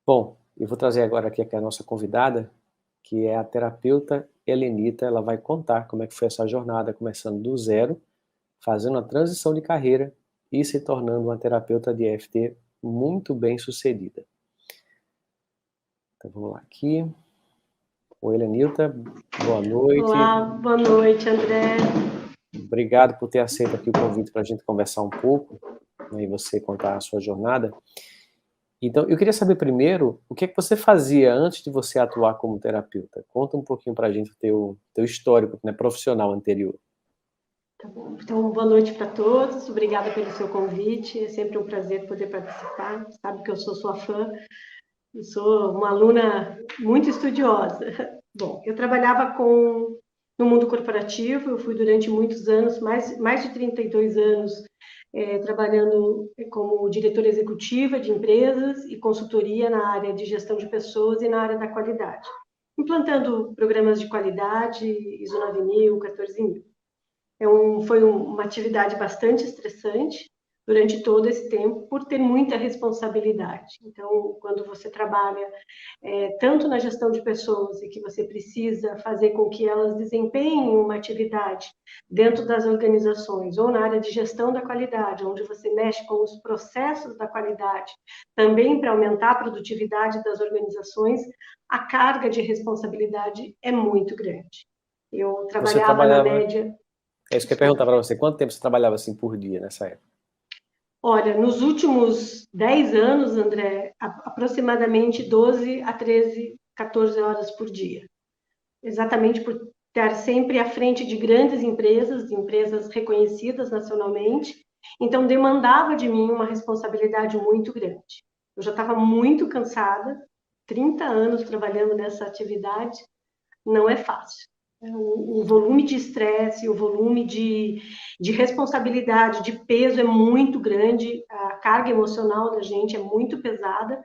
Bom, eu vou trazer agora aqui a nossa convidada, que é a terapeuta Helenita. Ela vai contar como é que foi essa jornada, começando do zero, fazendo a transição de carreira e se tornando uma terapeuta de EFT muito bem sucedida. Então vamos lá aqui. Oi, Helenita, boa noite. Olá, boa noite, André. Obrigado por ter aceito aqui o convite para a gente conversar um pouco, né, e você contar a sua jornada. Então, eu queria saber primeiro, o que é que você fazia antes de você atuar como terapeuta? Conta um pouquinho pra gente o teu histórico, né, profissional anterior. Tá bom. Então, boa noite para todos. Obrigada pelo seu convite. É sempre um prazer poder participar. Sabe que eu sou sua fã. Eu sou uma aluna muito estudiosa. Bom, eu trabalhava no mundo corporativo. Eu fui durante muitos anos, mais de 32 anos, trabalhando como diretora executiva de empresas e consultoria na área de gestão de pessoas e na área da qualidade, implantando programas de qualidade, ISO 9000, 14000. Foi uma atividade bastante estressante durante todo esse tempo, por ter muita responsabilidade. Então, quando você trabalha tanto na gestão de pessoas e que você precisa fazer com que elas desempenhem uma atividade dentro das organizações, ou na área de gestão da qualidade, onde você mexe com os processos da qualidade, também para aumentar a produtividade das organizações, a carga de responsabilidade é muito grande. Eu Você trabalhava na trabalhava, média. é isso que eu ia perguntar Desculpe. pra você, quanto tempo você trabalhava assim por dia nessa época? Olha, nos últimos 10 anos, André, aproximadamente 12 a 13, 14 horas por dia. Exatamente por estar sempre à frente de grandes empresas, de empresas reconhecidas nacionalmente. Então, demandava de mim uma responsabilidade muito grande. Eu já estava muito cansada, 30 anos trabalhando nessa atividade, não é fácil. O volume de estresse, o volume de responsabilidade, de peso é muito grande, a carga emocional da gente é muito pesada,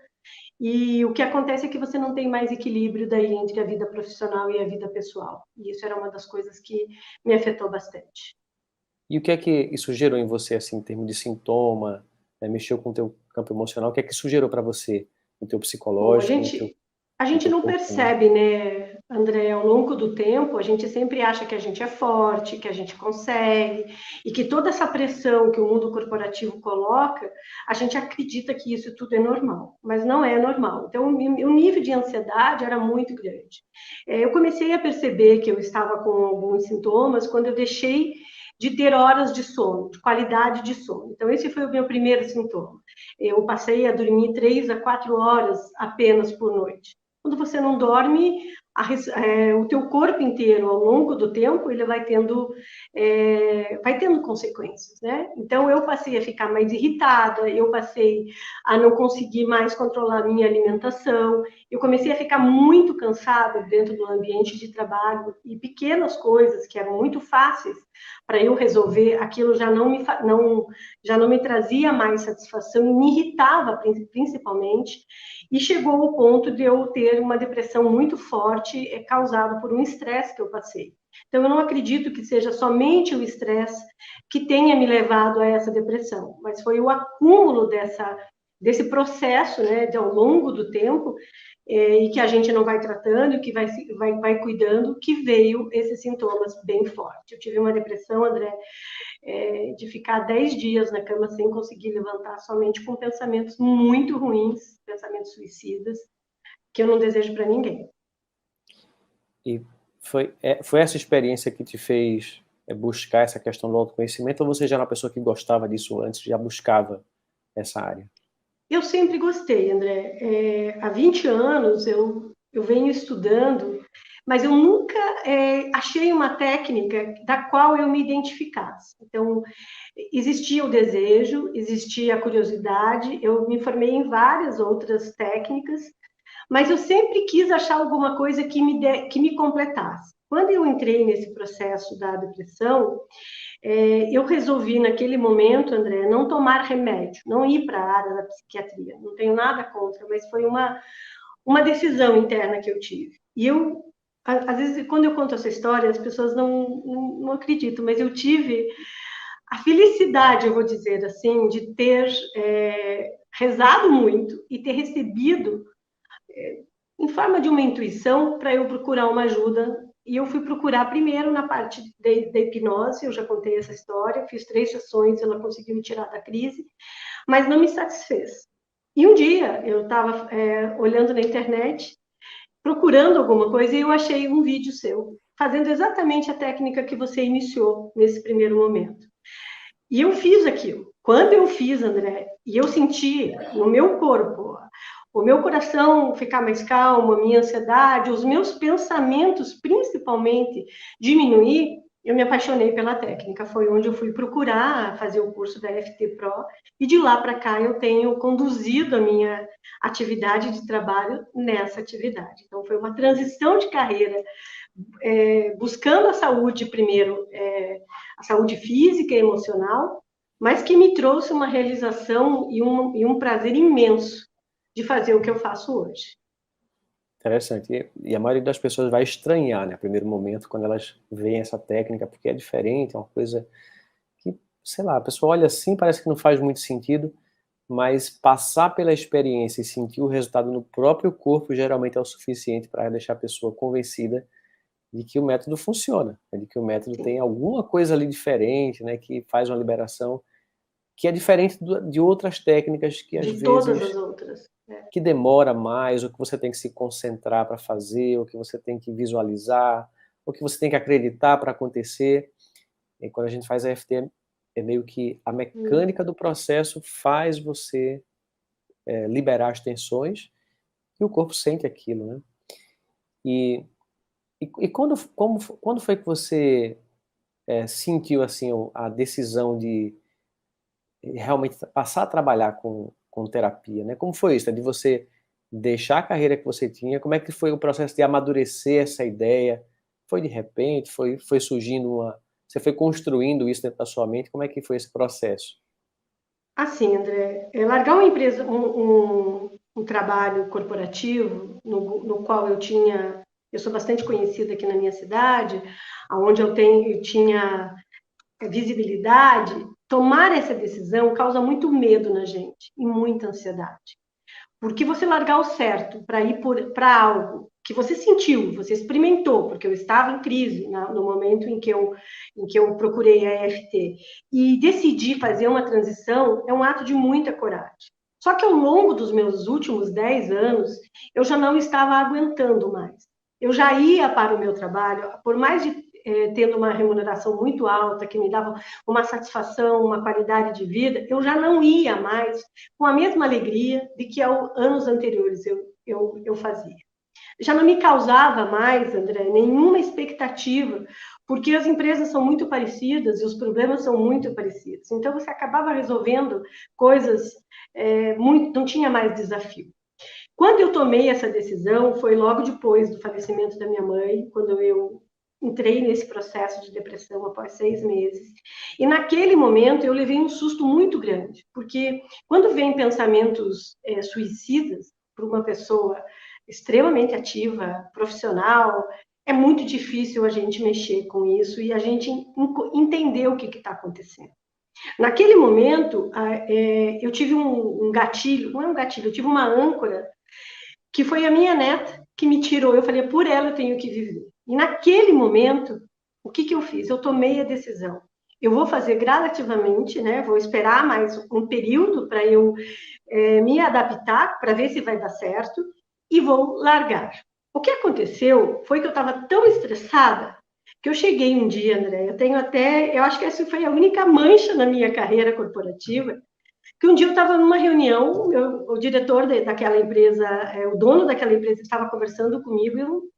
e o que acontece é que você não tem mais equilíbrio daí entre a vida profissional e a vida pessoal. E isso era uma das coisas que me afetou bastante. E o que é que isso gerou em você, assim, em termos de sintoma, né, mexeu com o teu campo emocional, o que é que isso gerou pra você, no teu Bom, psicológico, a no gente teu não corpo também? percebe, né, André, ao longo do tempo, a gente sempre acha que a gente é forte, que a gente consegue, e que toda essa pressão que o mundo corporativo coloca, a gente acredita que isso tudo é normal, mas não é normal. Então, o nível de ansiedade era muito grande. Eu comecei a perceber que eu estava com alguns sintomas quando eu deixei de ter horas de sono, de qualidade de sono. Então, esse foi o meu primeiro sintoma. Eu passei a dormir 3 a 4 horas apenas por noite. Quando você não dorme, o teu corpo inteiro, ao longo do tempo, ele vai tendo consequências, né? Então, eu passei a ficar mais irritada, eu passei a não conseguir mais controlar a minha alimentação, eu comecei a ficar muito cansada dentro do ambiente de trabalho, e pequenas coisas que eram muito fáceis para eu resolver, aquilo já não me trazia mais satisfação e me irritava principalmente, e chegou ao ponto de eu ter uma depressão muito forte, causada por um estresse que eu passei. Então, eu não acredito que seja somente o estresse que tenha me levado a essa depressão, mas foi o acúmulo desse processo, né, ao longo do tempo, e que a gente não vai tratando, que vai cuidando, que veio esses sintomas bem fortes. Eu tive uma depressão, André, de ficar 10 dias na cama sem conseguir levantar, somente com pensamentos muito ruins, pensamentos suicidas, que eu não desejo para ninguém. E foi essa experiência que te fez buscar essa questão do autoconhecimento, ou você já era uma pessoa que gostava disso antes, já buscava essa área? Eu sempre gostei, André. Há 20 anos eu venho estudando, mas eu nunca achei uma técnica da qual eu me identificasse. Então, existia o desejo, existia a curiosidade, eu me formei em várias outras técnicas, mas eu sempre quis achar alguma coisa que me completasse. Quando eu entrei nesse processo da depressão, eu resolvi, naquele momento, André, não tomar remédio, não ir para a área da psiquiatria. Não tenho nada contra, mas foi uma decisão interna que eu tive. E eu, às vezes, quando eu conto essa história, as pessoas não acreditam, mas eu tive a felicidade, eu vou dizer assim, de ter rezado muito e ter recebido forma de uma intuição para eu procurar uma ajuda. E eu fui procurar primeiro na parte da hipnose, eu já contei essa história, fiz 3 sessões, ela conseguiu me tirar da crise, mas não me satisfez. E um dia eu estava olhando na internet, procurando alguma coisa, e eu achei um vídeo seu, fazendo exatamente a técnica que você iniciou nesse primeiro momento. E eu fiz aquilo. Quando eu fiz, André, e eu senti no meu corpo, o meu coração ficar mais calmo, a minha ansiedade, os meus pensamentos, principalmente, diminuir, eu me apaixonei pela técnica. Foi onde eu fui procurar fazer o curso da FT Pro, e de lá para cá eu tenho conduzido a minha atividade de trabalho nessa atividade. Então, foi uma transição de carreira, buscando a saúde primeiro, a saúde física e emocional, mas que me trouxe uma realização e um prazer imenso de fazer o que eu faço hoje. Interessante. E a maioria das pessoas vai estranhar, né, no primeiro momento, quando elas veem essa técnica, porque é diferente, é uma coisa que, sei lá, a pessoa olha assim, parece que não faz muito sentido, mas passar pela experiência e sentir o resultado no próprio corpo geralmente é o suficiente para deixar a pessoa convencida de que o método funciona, né, de que o método tem alguma coisa ali diferente, né, que faz uma liberação que é diferente de outras técnicas que às De todas vezes as outras. que demora mais, ou que você tem que se concentrar para fazer, ou que você tem que visualizar, ou que você tem que acreditar para acontecer. E quando a gente faz a EFT, é meio que a mecânica do processo faz você liberar as tensões e o corpo sente aquilo, né? E quando foi que você sentiu assim a decisão de realmente passar a trabalhar com terapia, né? Como foi isso? De você deixar a carreira que você tinha, como é que foi o processo de amadurecer essa ideia? Foi de repente? Foi surgindo você foi construindo isso dentro da sua mente? Como é que foi esse processo? Assim, André, largar uma empresa, um trabalho corporativo, no qual eu sou bastante conhecida aqui na minha cidade, onde eu tinha visibilidade, tomar essa decisão causa muito medo na gente e muita ansiedade. Porque você largar o certo para ir para algo que você sentiu, você experimentou, porque eu estava em crise no momento em que eu procurei a EFT, e decidir fazer uma transição é um ato de muita coragem. Só que ao longo dos meus últimos 10 anos, eu já não estava aguentando mais. Eu já ia para o meu trabalho, por mais de tendo uma remuneração muito alta, que me dava uma satisfação, uma qualidade de vida, eu já não ia mais com a mesma alegria de que anos anteriores eu fazia. Já não me causava mais, André, nenhuma expectativa, porque as empresas são muito parecidas e os problemas são muito parecidos. Então, você acabava resolvendo coisas, não tinha mais desafio. Quando eu tomei essa decisão, foi logo depois do falecimento da minha mãe, quando eu entrei nesse processo de depressão após 6 meses. E naquele momento eu levei um susto muito grande, porque quando vem pensamentos suicidas para uma pessoa extremamente ativa, profissional, é muito difícil a gente mexer com isso e a gente entender o que está acontecendo. Naquele momento, eu tive um gatilho, não é um gatilho, eu tive uma âncora, que foi a minha neta que me tirou. Eu falei, por ela eu tenho que viver. E naquele momento, o que eu fiz? Eu tomei a decisão. Eu vou fazer gradativamente, né? Vou esperar mais um período para eu me adaptar, para ver se vai dar certo, e vou largar. O que aconteceu foi que eu estava tão estressada que eu cheguei um dia, André, eu acho que essa foi a única mancha na minha carreira corporativa, que um dia eu estava numa reunião, o diretor daquela empresa, o dono daquela empresa estava conversando comigo, e eu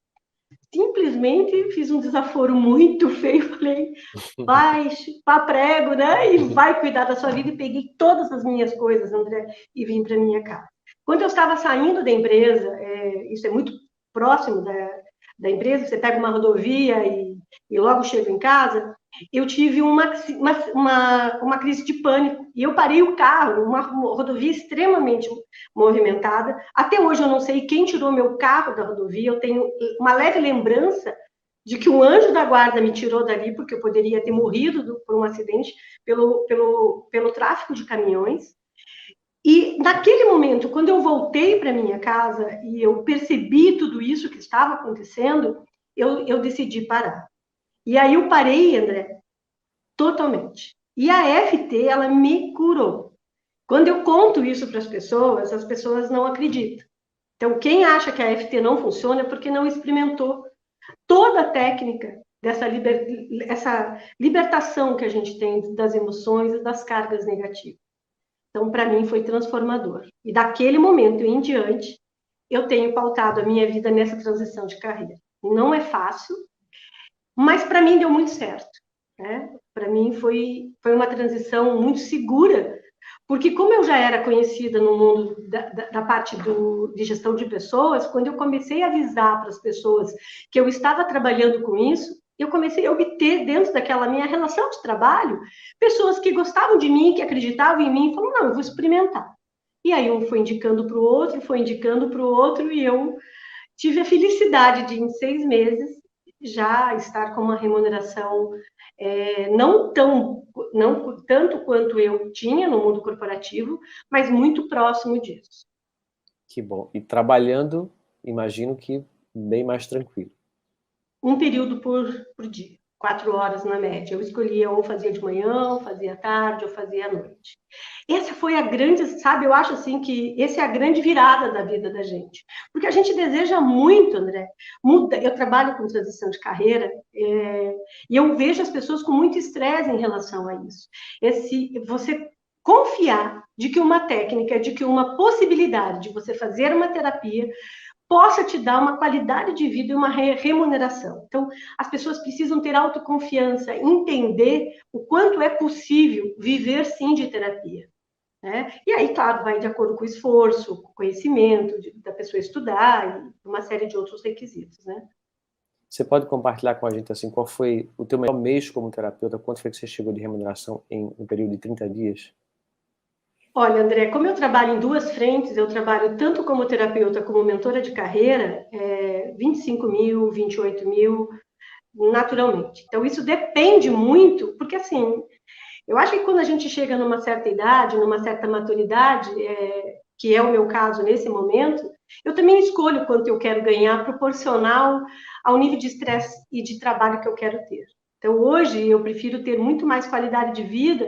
simplesmente fiz um desaforo muito feio, falei, vai, pá prego, né, e vai cuidar da sua vida, e peguei todas as minhas coisas, André, e vim para minha casa. Quando eu estava saindo da empresa, isso é muito próximo da empresa, você pega uma rodovia e logo chega em casa, eu tive uma crise de pânico, e eu parei o carro numa rodovia extremamente movimentada. Até hoje eu não sei quem tirou meu carro da rodovia, eu tenho uma leve lembrança de que um anjo da guarda me tirou dali, porque eu poderia ter morrido por um acidente pelo tráfego de caminhões. E naquele momento, quando eu voltei para minha casa e eu percebi tudo isso que estava acontecendo, eu decidi parar. E aí eu parei, André, totalmente. E a FT, ela me curou. Quando eu conto isso para as pessoas não acreditam. Então, quem acha que a FT não funciona é porque não experimentou toda a técnica essa libertação que a gente tem das emoções e das cargas negativas. Então, para mim, foi transformador. E daquele momento em diante, eu tenho pautado a minha vida nessa transição de carreira. Não é fácil, mas para mim deu muito certo. Né? Para mim foi uma transição muito segura, porque como eu já era conhecida no mundo da parte de gestão de pessoas, quando eu comecei a avisar para as pessoas que eu estava trabalhando com isso, eu comecei a obter, dentro daquela minha relação de trabalho, pessoas que gostavam de mim, que acreditavam em mim, e falaram, não, eu vou experimentar. E aí um foi indicando para o outro, foi indicando para o outro, e eu tive a felicidade de, em 6 meses, já estar com uma remuneração não tanto quanto eu tinha no mundo corporativo, mas muito próximo disso. Que bom. E trabalhando, imagino que bem mais tranquilo. Um período por dia, 4 horas na média. Eu escolhia ou fazia de manhã, ou fazia à tarde, ou fazia à noite. Essa foi a grande, sabe, eu acho assim que essa é a grande virada da vida da gente. Porque a gente deseja muito, André, muda. Eu trabalho com transição de carreira e eu vejo as pessoas com muito estresse em relação a isso. Você confiar de que uma técnica, de que uma possibilidade de você fazer uma terapia possa te dar uma qualidade de vida e uma remuneração. Então, as pessoas precisam ter autoconfiança, entender o quanto é possível viver sim de terapia. Né? E aí, claro, vai de acordo com o esforço, com o conhecimento da pessoa estudar e uma série de outros requisitos. Né? Você pode compartilhar com a gente assim, qual foi o teu melhor mês como terapeuta? Quanto foi que você chegou de remuneração em um período de 30 dias? Olha, André, como eu trabalho em 2 frentes, eu trabalho tanto como terapeuta como mentora de carreira, 25 mil, 28 mil, naturalmente. Então, isso depende muito, porque assim, eu acho que quando a gente chega numa certa idade, numa certa maturidade, que é o meu caso nesse momento, eu também escolho quanto eu quero ganhar proporcional ao nível de estresse e de trabalho que eu quero ter. Então, hoje, eu prefiro ter muito mais qualidade de vida.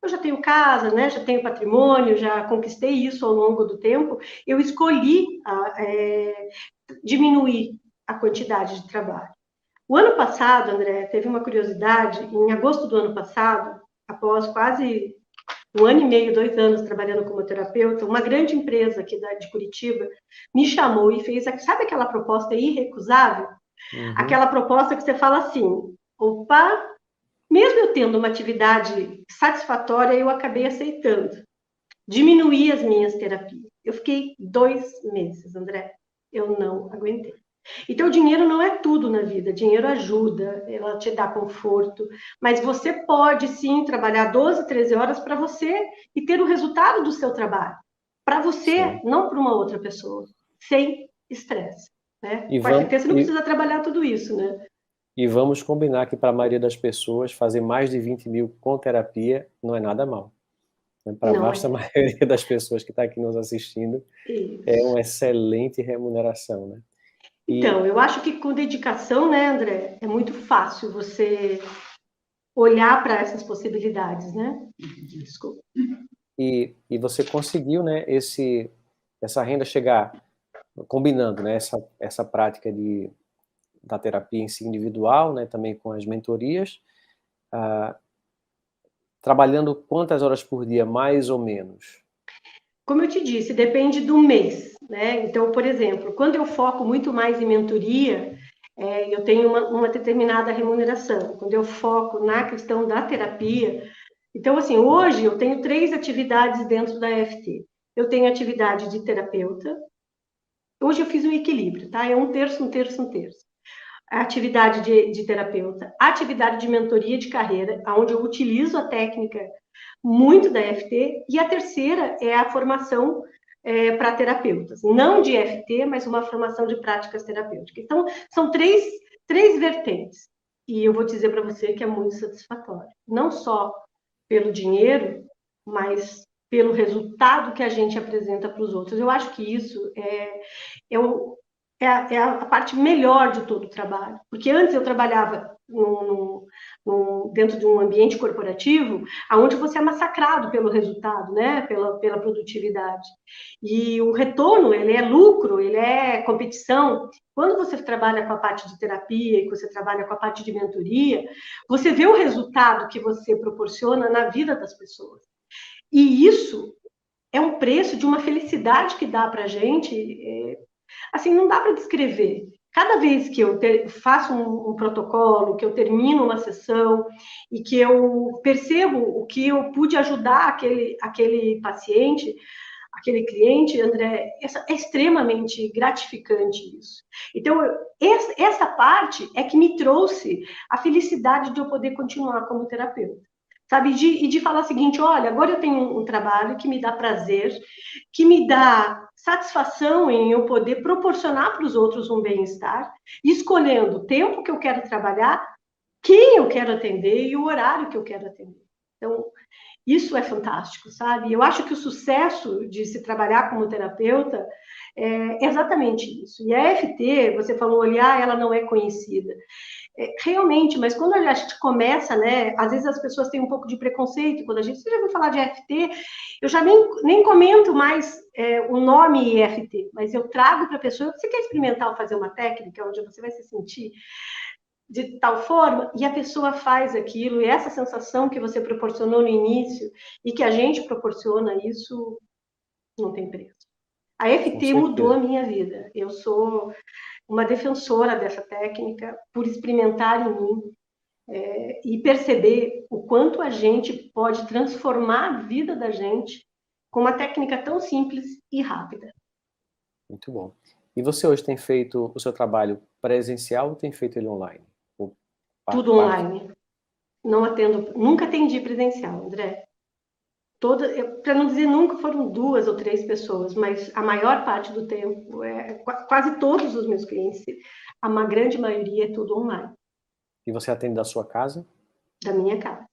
Eu já tenho casa, né? Já tenho patrimônio, já conquistei isso ao longo do tempo. Eu escolhi diminuir a quantidade de trabalho. O ano passado, André, teve uma curiosidade. Em agosto do ano passado, após quase 1 ano e meio, 2 anos trabalhando como terapeuta, uma grande empresa aqui de Curitiba me chamou e fez, sabe aquela proposta irrecusável? Uhum. Aquela proposta que você fala assim, opa, mesmo eu tendo uma atividade satisfatória, eu acabei aceitando. Diminuir as minhas terapias. Eu fiquei 2 meses, André. Eu não aguentei. Então, o dinheiro não é tudo na vida. Dinheiro ajuda, ela te dá conforto. Mas você pode, sim, trabalhar 12, 13 horas para você e ter o resultado do seu trabalho. Para você, Sim. não para uma outra pessoa. Sem estresse. Né? E Com a FT, você não vamos, precisa trabalhar tudo isso, né? e vamos combinar que para a maioria das pessoas, fazer mais de 20 mil com terapia não é nada mal. Para a Não vasta é. maioria das pessoas que está aqui nos assistindo, é Isso. uma excelente remuneração. Né? E, Então, eu acho que com dedicação, né, André, é muito fácil você olhar para essas possibilidades, né? Desculpa. e você conseguiu, né, essa renda chegar, combinando, né, essa prática da terapia em si individual, né, também com as mentorias, trabalhando quantas horas por dia, mais ou menos? Como eu te disse, depende do mês, né? Então, por exemplo, quando eu foco muito mais em mentoria, eu tenho uma determinada remuneração. Quando eu foco na questão da terapia, então, assim, hoje eu tenho 3 atividades dentro da FT. Eu tenho atividade de terapeuta. Hoje eu fiz um equilíbrio, tá? É um terço, um terço, um terço. A atividade de terapeuta, a atividade de mentoria de carreira, onde eu utilizo a técnica muito da FT, e a terceira é a formação para terapeutas, não de FT, mas uma formação de práticas terapêuticas. Então, são três vertentes, e eu vou dizer para você que é muito satisfatório, não só pelo dinheiro, mas pelo resultado que a gente apresenta para os outros. Eu acho que isso é a parte melhor de todo o trabalho. Porque antes eu trabalhava dentro de um ambiente corporativo, onde você é massacrado pelo resultado, né? Pela produtividade. E o retorno, ele é lucro, ele é competição. Quando você trabalha com a parte de terapia e você trabalha com a parte de mentoria, você vê o resultado que você proporciona na vida das pessoas. E isso é um preço de uma felicidade que dá para a gente, assim, não dá para descrever. Cada vez que eu faço um protocolo, que eu termino uma sessão e que eu percebo o que eu pude ajudar aquele paciente, aquele cliente, André, é extremamente gratificante isso. Então, essa parte é que me trouxe a felicidade de eu poder continuar como terapeuta. Sabe, e de falar o seguinte, olha, agora eu tenho um trabalho que me dá prazer, que me dá satisfação em eu poder proporcionar para os outros um bem-estar, escolhendo o tempo que eu quero trabalhar, quem eu quero atender e o horário que eu quero atender. Então, isso é fantástico, sabe? Eu acho que o sucesso de se trabalhar como terapeuta é exatamente isso. E a EFT, você falou ali, ela não é conhecida. Realmente, mas quando a gente começa, né, às vezes as pessoas têm um pouco de preconceito, quando você já ouviu falar de EFT, eu já nem comento mais o nome EFT, mas eu trago para a pessoa, você quer experimentar ou fazer uma técnica onde você vai se sentir de tal forma, e a pessoa faz aquilo, e essa sensação que você proporcionou no início, e que a gente proporciona, isso não tem preço. A EFT mudou a minha vida. Eu sou uma defensora dessa técnica por experimentar em mim e perceber o quanto a gente pode transformar a vida da gente com uma técnica tão simples e rápida. Muito bom. E você hoje tem feito o seu trabalho presencial ou tem feito ele online? Tudo online. Não atendo, nunca atendi presencial, André. Para não dizer nunca, foram 2 ou 3 pessoas, mas a maior parte do tempo, quase todos os meus clientes, a grande maioria é tudo online. E você atende da sua casa? Da minha casa.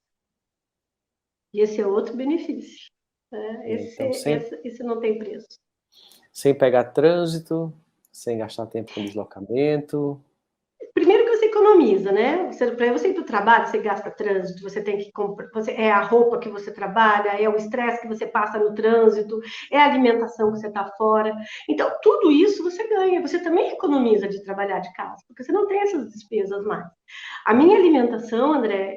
E esse é outro benefício. Esse não tem preço. Sem pegar trânsito, sem gastar tempo com deslocamento. Primeiro que você economiza, né? Para você ir para o trabalho, você gasta trânsito, você tem que comprar, é a roupa que você trabalha, é o estresse que você passa no trânsito, é a alimentação que você está fora. Então, tudo isso você ganha. Você também economiza de trabalhar de casa, porque você não tem essas despesas mais. A minha alimentação, André,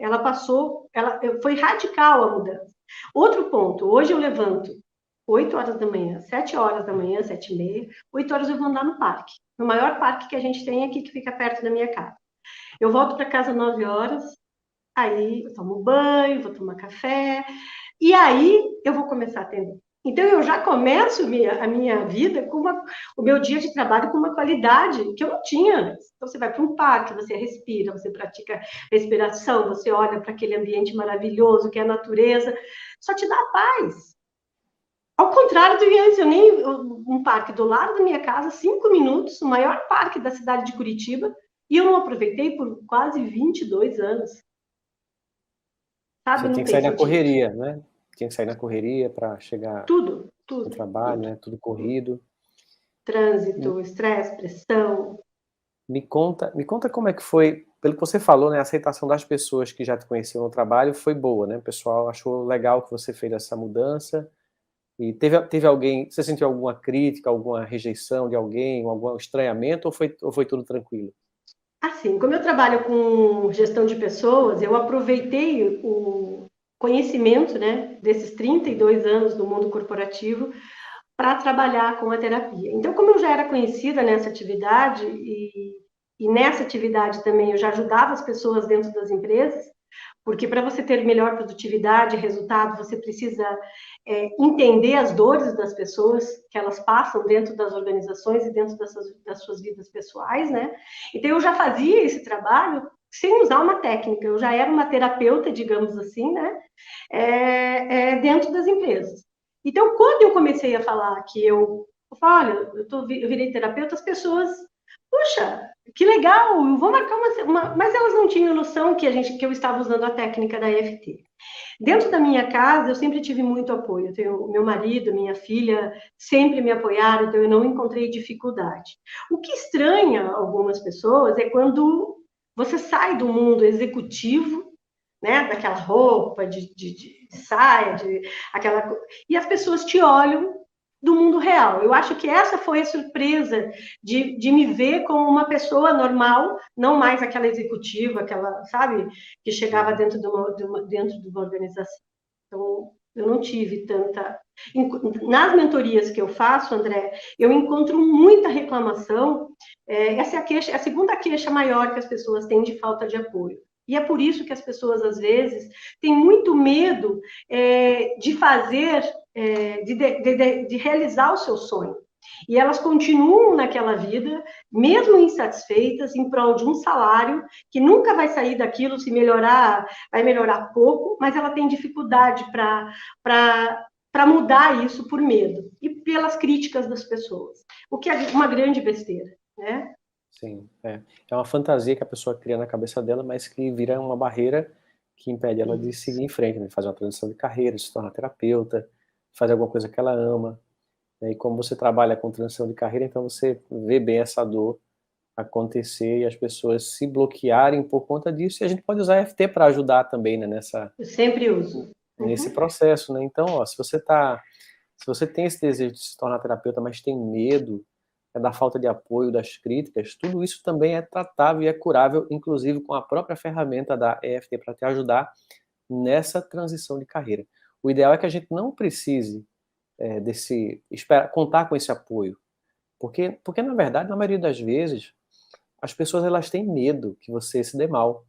foi radical a mudança. Outro ponto, hoje eu levanto 8 horas da manhã, 7 horas da manhã, 7h30, 8 horas eu vou andar no parque. No maior parque que a gente tem aqui, que fica perto da minha casa. Eu volto para casa 9 horas, aí eu tomo banho, vou tomar café, e aí eu vou começar a atender. Então, eu já começo a minha vida com o meu dia de trabalho com uma qualidade que eu não tinha antes. Então, você vai para um parque, você respira, você pratica respiração, você olha para aquele ambiente maravilhoso que é a natureza, só te dá paz. Ao contrário do que antes, um parque do lado da minha casa, 5 minutos, o maior parque da cidade de Curitiba, e eu não aproveitei por quase 22 anos. Sabe, você tinha que sair na correria, né? Tinha que sair na correria para chegar tudo no trabalho, né? Tudo corrido. Trânsito, estresse, pressão. Me conta como é que foi, pelo que você falou, né? A aceitação das pessoas que já te conheciam no trabalho foi boa, né? O pessoal achou legal que você fez essa mudança. E teve alguém, você sentiu alguma crítica, alguma rejeição de alguém, algum estranhamento, ou foi tudo tranquilo? Assim, como eu trabalho com gestão de pessoas, eu aproveitei o conhecimento, né, desses 32 anos do mundo corporativo para trabalhar com a terapia. Então, como eu já era conhecida nessa atividade e nessa atividade também eu já ajudava as pessoas dentro das empresas, porque para você ter melhor produtividade e resultado, você precisa entender as dores das pessoas que elas passam dentro das organizações e dentro das suas vidas pessoais, né? Então, eu já fazia esse trabalho sem usar uma técnica, eu já era uma terapeuta, digamos assim, né? Dentro das empresas. Então, quando eu comecei a falar que eu virei terapeuta, as pessoas puxa, que legal, eu vou marcar Mas elas não tinham noção que eu estava usando a técnica da EFT. Dentro da minha casa, eu sempre tive muito apoio. Eu tenho meu marido, minha filha, sempre me apoiaram, então eu não encontrei dificuldade. O que estranha algumas pessoas é quando você sai do mundo executivo, né, daquela roupa de saia, e as pessoas te olham do mundo real. Eu acho que essa foi a surpresa de me ver como uma pessoa normal, não mais aquela executiva, aquela, sabe, que chegava dentro de uma organização. Então, eu não tive tanta. Nas mentorias que eu faço, André, eu encontro muita reclamação. Essa é a queixa, a segunda queixa maior que as pessoas têm de falta de apoio. E é por isso que as pessoas, às vezes, têm muito medo de fazer, de realizar o seu sonho. E elas continuam naquela vida, mesmo insatisfeitas, em prol de um salário que nunca vai sair daquilo, se melhorar, vai melhorar pouco, mas ela tem dificuldade para mudar isso por medo e pelas críticas das pessoas, o que é uma grande besteira, né? Sim, é uma fantasia que a pessoa cria na cabeça dela, mas que vira uma barreira que impede ela de Isso. seguir em frente, né? Fazer uma transição de carreira, se tornar terapeuta, fazer alguma coisa que ela ama, né? E como você trabalha com transição de carreira, então você vê bem essa dor acontecer e as pessoas se bloquearem por conta disso, e a gente pode usar FT para ajudar também, né, Eu sempre uso. nesse processo, né? Então, ó, se você tem esse desejo de se tornar terapeuta, mas tem medo da falta de apoio, das críticas, tudo isso também é tratável e é curável, inclusive com a própria ferramenta da EFT para te ajudar nessa transição de carreira. O ideal é que a gente não precise contar com esse apoio, porque na verdade, na maioria das vezes, as pessoas elas têm medo que você se dê mal.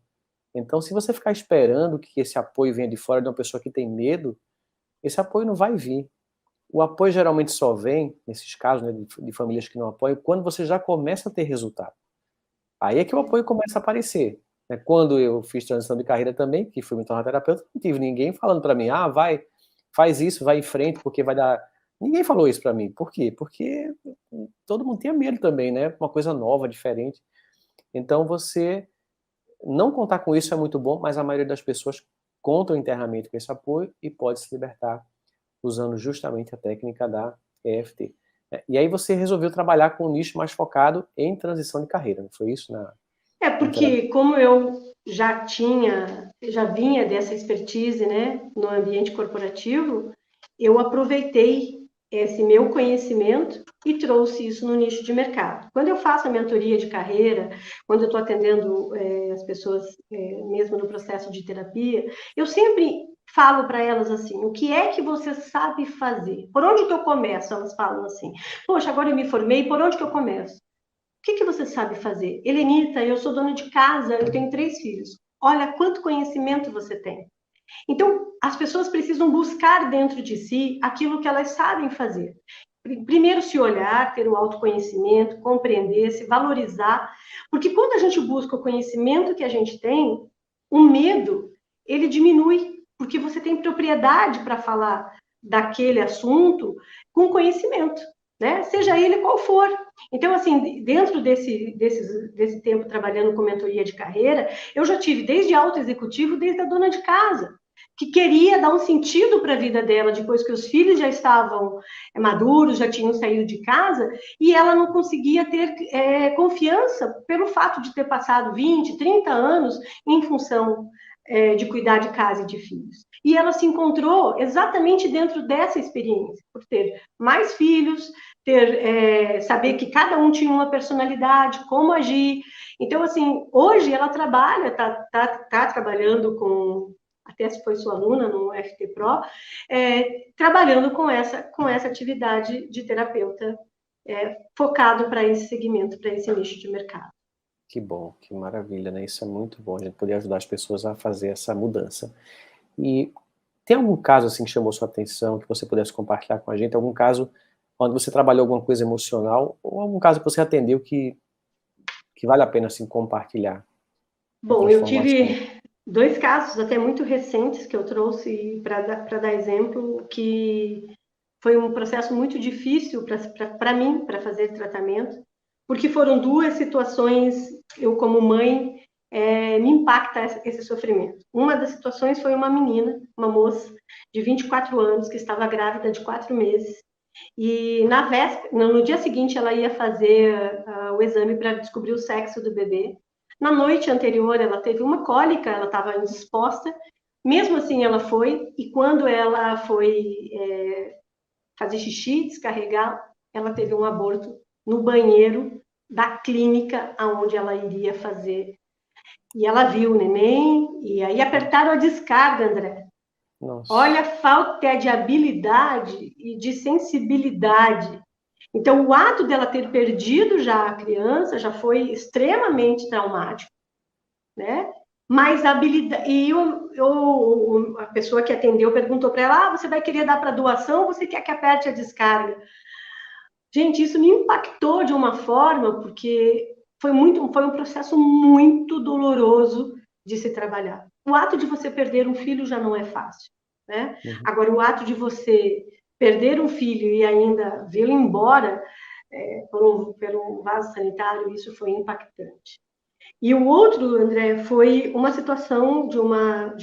Então, se você ficar esperando que esse apoio venha de fora de uma pessoa que tem medo, esse apoio não vai vir. O apoio geralmente só vem, nesses casos, né, de famílias que não apoiam, quando você já começa a ter resultado. Aí é que o apoio começa a aparecer. Né? Quando eu fiz transição de carreira também, que fui me tornar terapeuta, não tive ninguém falando para mim, vai, faz isso, vai em frente, porque vai dar... Ninguém falou isso para mim. Por quê? Porque todo mundo tinha medo também, né? Uma coisa nova, diferente. Então, você não contar com isso é muito bom, mas a maioria das pessoas contam internamente com esse apoio e pode se libertar usando justamente a técnica da EFT. E aí você resolveu trabalhar com um nicho mais focado em transição de carreira, não foi isso? Na terapia? Porque como eu já vinha dessa expertise, né, no ambiente corporativo, eu aproveitei esse meu conhecimento e trouxe isso no nicho de mercado. Quando eu faço a mentoria de carreira, quando eu estou atendendo as pessoas, mesmo no processo de terapia, eu sempre falo para elas assim, o que é que você sabe fazer? Por onde que eu começo? Elas falam assim, poxa, agora eu me formei, por onde que eu começo? O que você sabe fazer? Helenita, eu sou dona de casa, eu tenho 3 filhos. Olha quanto conhecimento você tem. Então, as pessoas precisam buscar dentro de si aquilo que elas sabem fazer. Primeiro, se olhar, ter o autoconhecimento, compreender, se valorizar. Porque quando a gente busca o conhecimento que a gente tem, o medo, ele diminui. Porque você tem propriedade para falar daquele assunto com conhecimento, né? Seja ele qual for. Então, assim, dentro desse tempo trabalhando com mentoria de carreira, eu já tive desde alto executivo, desde a dona de casa, que queria dar um sentido para a vida dela depois que os filhos já estavam maduros, já tinham saído de casa, e ela não conseguia ter confiança pelo fato de ter passado 20, 30 anos em função de cuidar de casa e de filhos. E ela se encontrou exatamente dentro dessa experiência, por ter mais filhos, saber que cada um tinha uma personalidade, como agir. Então, assim, hoje ela tá trabalhando com, até se foi sua aluna no FT Pro, trabalhando com essa atividade de terapeuta focado para esse segmento, para esse nicho de mercado. Que bom, que maravilha, né? Isso é muito bom, a gente poder ajudar as pessoas a fazer essa mudança. E tem algum caso assim que chamou sua atenção, que você pudesse compartilhar com a gente? Algum caso onde você trabalhou alguma coisa emocional, ou algum caso que você atendeu que vale a pena assim compartilhar a Bom, eu transformação? tive 2 casos até muito recentes que eu trouxe para dar exemplo, que foi um processo muito difícil para mim, para fazer tratamento, porque foram duas situações, eu como mãe, me impacta esse sofrimento. Uma das situações foi uma menina, uma moça de 24 anos, que estava grávida de 4 meses, e no dia seguinte ela ia fazer o exame para descobrir o sexo do bebê. Na noite anterior ela teve uma cólica, ela estava indisposta, mesmo assim ela foi, e quando ela foi fazer xixi, descarregar, ela teve um aborto no banheiro da clínica aonde ela iria fazer. E ela viu o neném, e aí apertaram a descarga, André. Nossa. Olha a falta de habilidade e de sensibilidade. Então, o ato dela ter perdido já a criança já foi extremamente traumático, né? Mas a habilidade... E a pessoa que atendeu perguntou para ela, você vai querer dar para doação ou você quer que aperte a descarga? Gente, isso me impactou de uma forma, porque foi um processo muito doloroso de se trabalhar. O ato de você perder um filho já não é fácil, né? Uhum. Agora, o ato de você perder um filho e ainda vê-lo embora pelo vaso sanitário, isso foi impactante. E o outro, André, foi uma situação de uma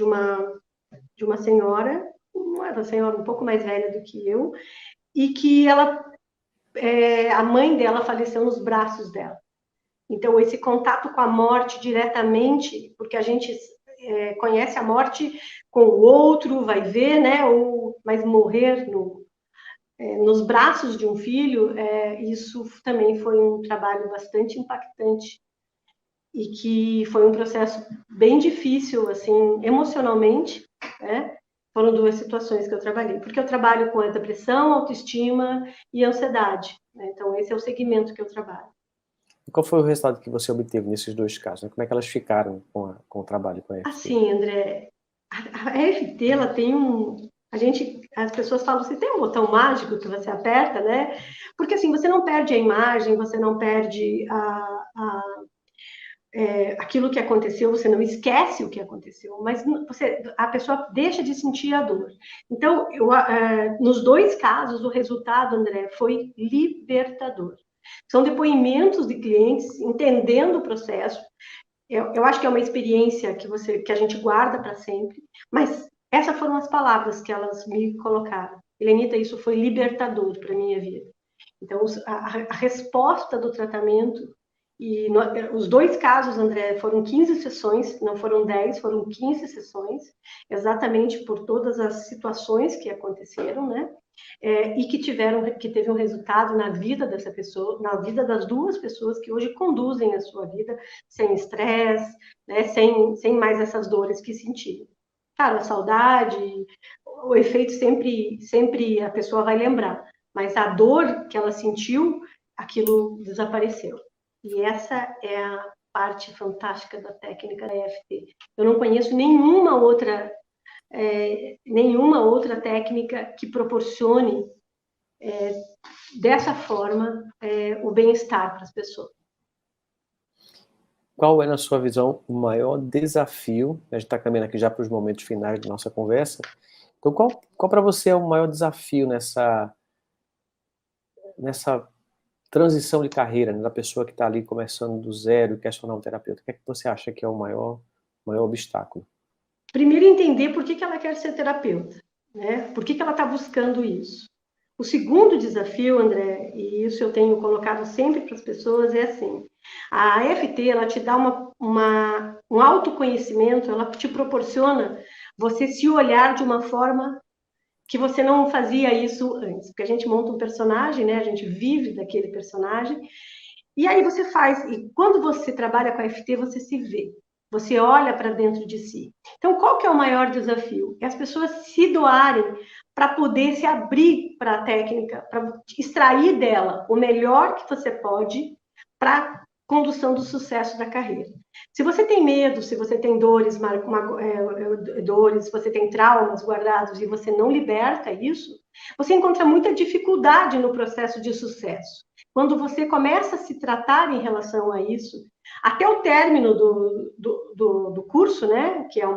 senhora, uma senhora um pouco mais velha do que eu, e que a mãe dela faleceu nos braços dela. Então, esse contato com a morte diretamente, porque a gente conhece a morte com o outro, vai ver, né? Mas morrer nos braços de um filho, isso também foi um trabalho bastante impactante e que foi um processo bem difícil, assim, emocionalmente, né? Foram duas situações que eu trabalhei, porque eu trabalho com a depressão, autoestima e ansiedade, né? Então, esse é o segmento que eu trabalho. E qual foi o resultado que você obteve nesses dois casos? Como é que elas ficaram com o trabalho com a EFT? Assim, André, a EFT, ela tem as pessoas falam assim, tem um botão mágico que você aperta, né? Porque assim, você não perde a imagem, você não perde aquilo que aconteceu, você não esquece o que aconteceu, mas a pessoa deixa de sentir a dor. Então, nos dois casos, o resultado, André, foi libertador. São depoimentos de clientes entendendo o processo. Eu acho que é uma experiência que a gente guarda para sempre, mas essas foram as palavras que elas me colocaram. Helenita, isso foi libertador para minha vida. Então, a resposta do tratamento, os dois casos, André, foram 15 sessões, não foram 10, foram 15 sessões, exatamente por todas as situações que aconteceram, né? E que teve um resultado na vida dessa pessoa, na vida das duas pessoas que hoje conduzem a sua vida sem estresse, né? Sem mais essas dores que sentiram. Claro, a saudade, o efeito sempre a pessoa vai lembrar, mas a dor que ela sentiu, aquilo desapareceu. E essa é a parte fantástica da técnica da EFT. Eu não conheço nenhuma outra técnica que proporcione dessa forma o bem-estar para as pessoas. Qual é, na sua visão, o maior desafio? A gente está caminhando aqui já para os momentos finais da nossa conversa. Então, qual para você é o maior desafio nessa transição de carreira, né, da pessoa que está ali começando do zero e quer se tornar um terapeuta? O que é que você acha que é o maior obstáculo? Primeiro, entender por que ela quer ser terapeuta, né? Por que ela está buscando isso. O segundo desafio, André, e isso eu tenho colocado sempre para as pessoas, é assim, a AFT, ela te dá um autoconhecimento, ela te proporciona você se olhar de uma forma que você não fazia isso antes, porque a gente monta um personagem, né? A gente vive daquele personagem, e aí você faz, e quando você trabalha com a AFT, você se vê, você olha para dentro de si. Então, qual que é o maior desafio? É as pessoas se doarem para poder se abrir para a técnica, para extrair dela o melhor que você pode para condução do sucesso da carreira. Se você tem medo, se você tem dores, se você tem traumas guardados e você não liberta isso, você encontra muita dificuldade no processo de sucesso. Quando você começa a se tratar em relação a isso, até o término do curso, né, que é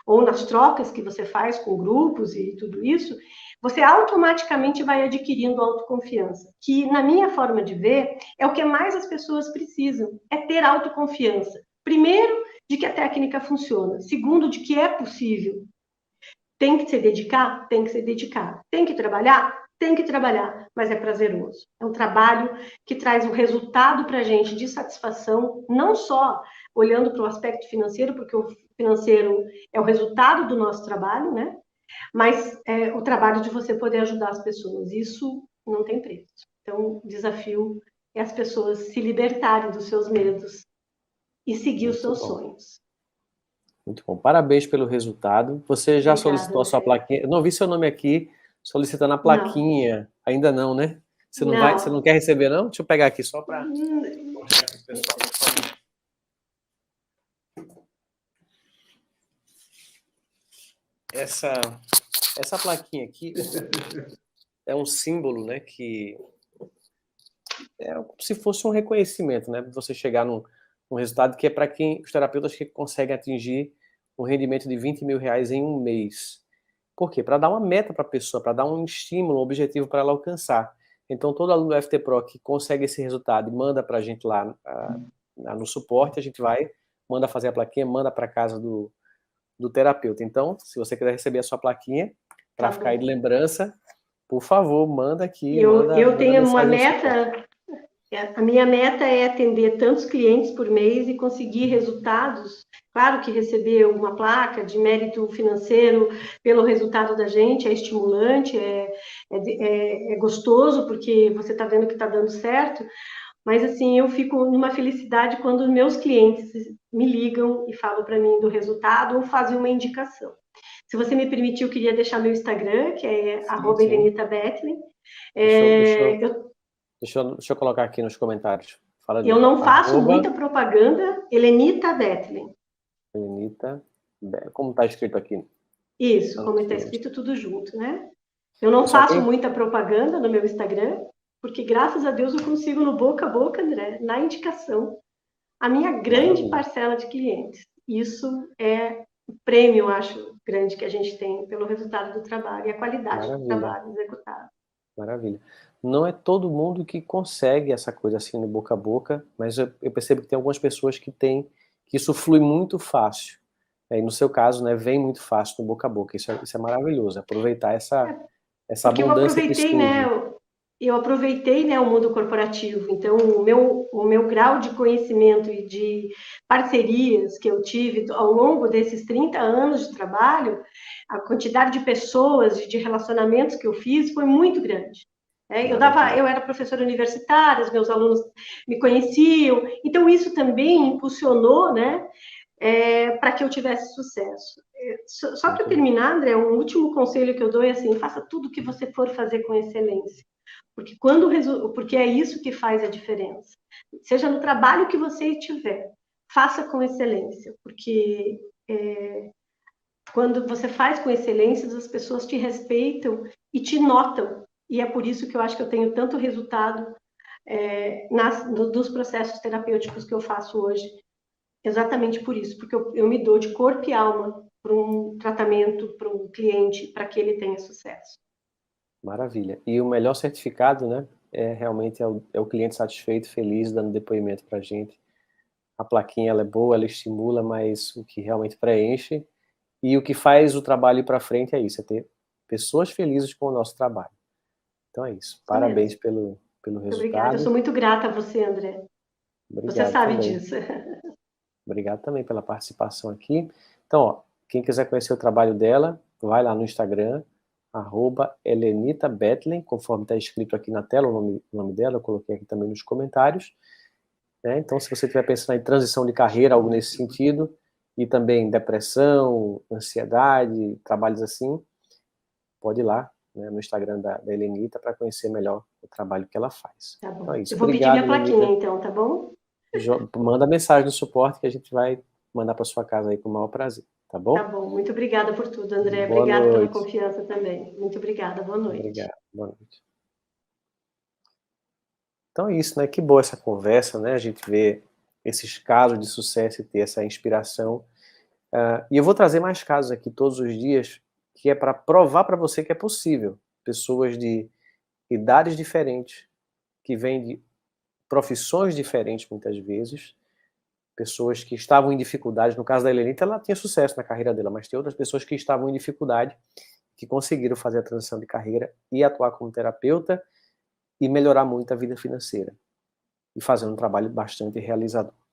ou nas trocas que você faz com grupos e tudo isso, você automaticamente vai adquirindo autoconfiança, que na minha forma de ver, é o que mais as pessoas precisam, é ter autoconfiança. Primeiro, de que a técnica funciona. Segundo, de que é possível. Tem que se dedicar? Tem que se dedicar. Tem que trabalhar? Tem que trabalhar, mas é prazeroso. É um trabalho que traz um resultado para a gente de satisfação, não só olhando para o aspecto financeiro, porque o financeiro é o resultado do nosso trabalho, né? Mas o trabalho de você poder ajudar as pessoas, isso não tem preço. Então, o desafio é as pessoas se libertarem dos seus medos e seguir os seus sonhos. Muito bom. Parabéns pelo resultado. Você já Obrigada, solicitou a sua André. plaquinha? Eu não vi seu nome aqui solicitando a plaquinha. Ainda não, né? Você não quer receber, não? Deixa eu pegar aqui só para mostrar para o pessoal. Essa plaquinha aqui é um símbolo, né, que é como se fosse um reconhecimento, né? Você chegar num resultado que é para quem os terapeutas que conseguem atingir um rendimento de R$20.000 em um mês. Por quê? Para dar uma meta para a pessoa, para dar um estímulo, um objetivo para ela alcançar. Então, todo aluno do FT Pro que consegue esse resultado e manda para a gente lá no suporte, a gente manda fazer a plaquinha, manda para casa do terapeuta. Então, se você quiser receber a sua plaquinha, para ficar aí de lembrança, por favor, manda aqui, eu tenho uma mensagem. meta. A minha meta é atender tantos clientes por mês e conseguir resultados. Claro que receber uma placa de mérito financeiro pelo resultado da gente é estimulante, é gostoso, porque você está vendo que está dando certo. Mas, assim, eu fico numa felicidade quando meus clientes me ligam e falam para mim do resultado ou fazem uma indicação. Se você me permitir, eu queria deixar meu Instagram, que é @elenitabetlen. Deixa eu colocar aqui nos comentários. Fala de Eu novo. não faço muita propaganda. Helenita Betlen. Helenita, como está escrito aqui? Isso, como está escrito tudo junto, né? Eu não faço muita propaganda no meu Instagram, porque graças a Deus eu consigo no boca a boca, André, na indicação, a minha grande parcela de clientes. Isso é o prêmio, eu acho, grande que a gente tem pelo resultado do trabalho e a qualidade do trabalho executado. Maravilha. Não é todo mundo que consegue essa coisa assim no boca a boca, mas eu percebo que tem algumas pessoas que isso flui muito fácil. E no seu caso, né, vem muito fácil no boca a boca. Isso é maravilhoso, aproveitar essa abundância que surge. Eu aproveitei, né, o mundo corporativo. Então, o meu grau de conhecimento e de parcerias que eu tive ao longo desses 30 anos de trabalho, a quantidade de pessoas e de relacionamentos que eu fiz foi muito grande. Eu era professora universitária, os meus alunos me conheciam, então isso também impulsionou, né, para que eu tivesse sucesso. Só para terminar, André, um último conselho que eu dou é assim: faça tudo o que você for fazer com excelência. Porque é isso que faz a diferença. Seja no trabalho que você tiver, faça com excelência, porque quando você faz com excelência, as pessoas te respeitam e te notam. E é por isso que eu acho que eu tenho tanto resultado dos processos terapêuticos que eu faço hoje. Exatamente por isso, porque eu me dou de corpo e alma para um tratamento, para um cliente, para que ele tenha sucesso. Maravilha. E o melhor certificado, né, realmente é o cliente satisfeito, feliz, dando depoimento para a gente. A plaquinha, ela é boa, ela estimula, mas o que realmente preenche e o que faz o trabalho ir para frente é isso, é ter pessoas felizes com o nosso trabalho. Então é isso. Parabéns pelo resultado. Obrigada. Eu sou muito grata a você, André. Obrigado, você sabe também. disso. Obrigado também pela participação aqui. Então, ó, quem quiser conhecer o trabalho dela, vai lá no Instagram, @Helenitabetlen, conforme está escrito aqui na tela o nome dela, eu coloquei aqui também nos comentários. Né? Então, se você estiver pensando em transição de carreira, algo nesse sentido, e também depressão, ansiedade, trabalhos assim, pode ir lá, né, no Instagram da Helenita para conhecer melhor o trabalho que ela faz. Tá bom. Então é isso. Eu vou pedir minha plaquinha, então, tá bom? Manda mensagem no suporte que a gente vai mandar para sua casa aí com o maior prazer, tá bom? Tá bom. Muito obrigada por tudo, André. Boa obrigada noite. pela confiança também. Muito obrigada. Boa noite. Obrigado. Boa noite. Então é isso, né? Que boa essa conversa, né? A gente vê esses casos de sucesso e ter essa inspiração. E eu vou trazer mais casos aqui todos os dias, que é para provar para você que é possível. pessoas de idades diferentes, que vêm de profissões diferentes muitas vezes, pessoas que estavam em dificuldade. No caso da Helenita, ela tinha sucesso na carreira dela, mas tem outras pessoas que estavam em dificuldade, que conseguiram fazer a transição de carreira e atuar como terapeuta e melhorar muito a vida financeira, e fazendo um trabalho bastante realizador.